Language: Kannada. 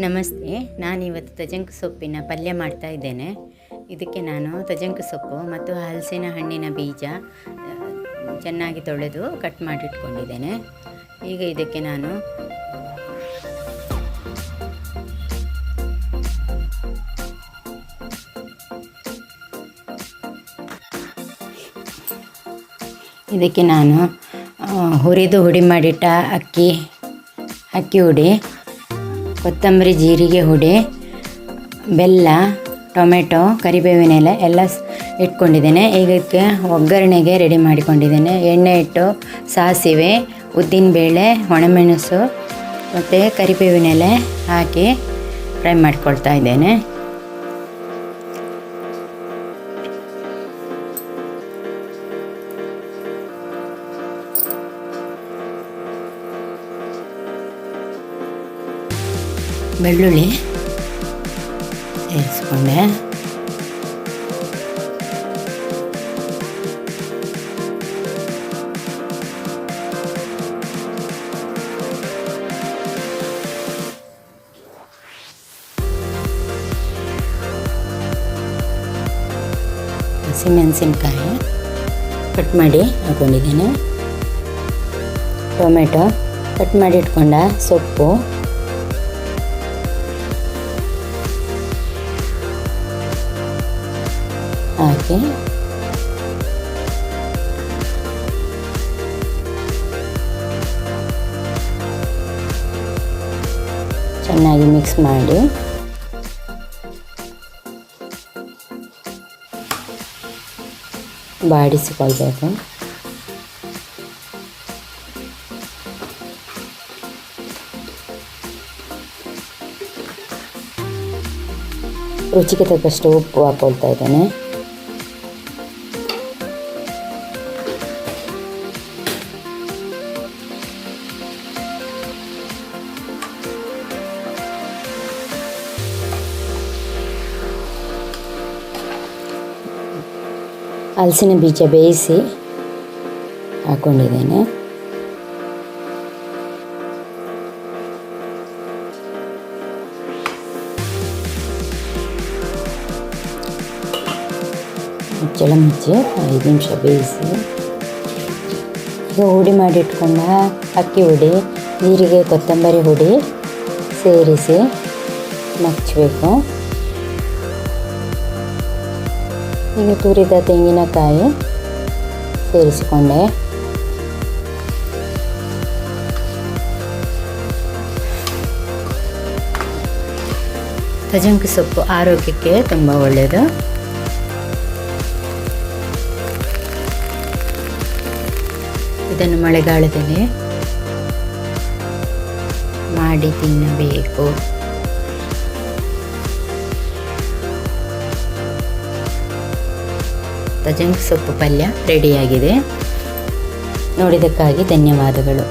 ನಮಸ್ತೆ. ನಾನಿವತ್ತು ತಜಂಕು ಸೊಪ್ಪಿನ ಪಲ್ಯ ಮಾಡ್ತಾ ಇದ್ದೇನೆ. ಇದಕ್ಕೆ ನಾನು ತಜಂಕು ಸೊಪ್ಪು ಮತ್ತು ಹಲಸಿನ ಹಣ್ಣಿನ ಬೀಜ ಚೆನ್ನಾಗಿ ತೊಳೆದು ಕಟ್ ಮಾಡಿಟ್ಕೊಂಡಿದ್ದೇನೆ. ಈಗ ಇದಕ್ಕೆ ನಾನು ಹುರಿದು ಹುಡಿ ಮಾಡಿಟ್ಟ ಅಕ್ಕಿ ಹುಡಿ, ಕೊತ್ತಂಬರಿ, ಜೀರಿಗೆ ಹುಡಿ, ಬೆಲ್ಲ, ಟೊಮೆಟೊ, ಕರಿಬೇವಿನ ಎಲೆ ಎಲ್ಲ ಇಟ್ಕೊಂಡಿದ್ದೇನೆ. ಇದಕ್ಕೆ ಒಗ್ಗರಣೆಗೆ ರೆಡಿ ಮಾಡಿಕೊಂಡಿದ್ದೇನೆ. ಎಣ್ಣೆ ಇಟ್ಟು ಸಾಸಿವೆ, ಉದ್ದಿನಬೇಳೆ, ಒಣಮೆಣಸು ಮತ್ತು ಕರಿಬೇವಿನ ಎಲೆ ಹಾಕಿ ಫ್ರೈ ಮಾಡಿಕೊಳ್ತಾ ಇದ್ದೇನೆ. ಬೆಳ್ಳುಳ್ಳಿ ಸೇರಿಸ್ಕೊಂಡೆ. ಹಸಿಮೆಣಸಿನ್ಕಾಯಿ ಕಟ್ ಮಾಡಿ ಹಾಕೊಂಡಿದ್ದೇನೆ. ಟೊಮೆಟೊ ಕಟ್ ಮಾಡಿ ಇಟ್ಕೊಂಡ ಸೊಪ್ಪು, ಹಾಕಿ ಚೆನ್ನಾಗಿ ಮಿಕ್ಸ್ ಮಾಡಿ ಬಾಡಿಸಿಕೊಳ್ಬೇಕು. ರುಚಿಗೆ ತಕ್ಕಷ್ಟು ಉಪ್ಪು ಹಾಕೊಳ್ತಾ ಇದ್ದೇನೆ. ಹಲಸಿನ ಬೀಜ ಬೇಯಿಸಿ ಹಾಕ್ಕೊಂಡಿದ್ದೇನೆ. ಮುಚ್ಚಳ ಮುಚ್ಚಿ 5 ನಿಮಿಷ ಬೇಯಿಸಿ, ಈಗ ಹುಡಿ ಮಾಡಿಟ್ಕೊಂಡ ಅಕ್ಕಿ ಹುಡಿ, ಜೀರಿಗೆ, ಕೊತ್ತಂಬರಿ ಹುಡಿ ಸೇರಿಸಿ ಮಚ್ಚಬೇಕು. ಈಗ ತುರಿದ ತೆಂಗಿನಕಾಯಿ ಸೇರಿಸಿಕೊಂಡೆ. ತಜಂಕು ಸೊಪ್ಪು ಆರೋಗ್ಯಕ್ಕೆ ತುಂಬ ಒಳ್ಳೆಯದು. ಇದನ್ನು ಮಳೆಗಾಲದಲ್ಲಿ ಮಾಡಿ ತಿನ್ನಬೇಕು. ತಜಂಕು ಸೊಪ್ಪು ಪಲ್ಯ ರೆಡಿಯಾಗಿದೆ. ನೋಡಿದ್ದಕ್ಕಾಗಿ ಧನ್ಯವಾದಗಳು.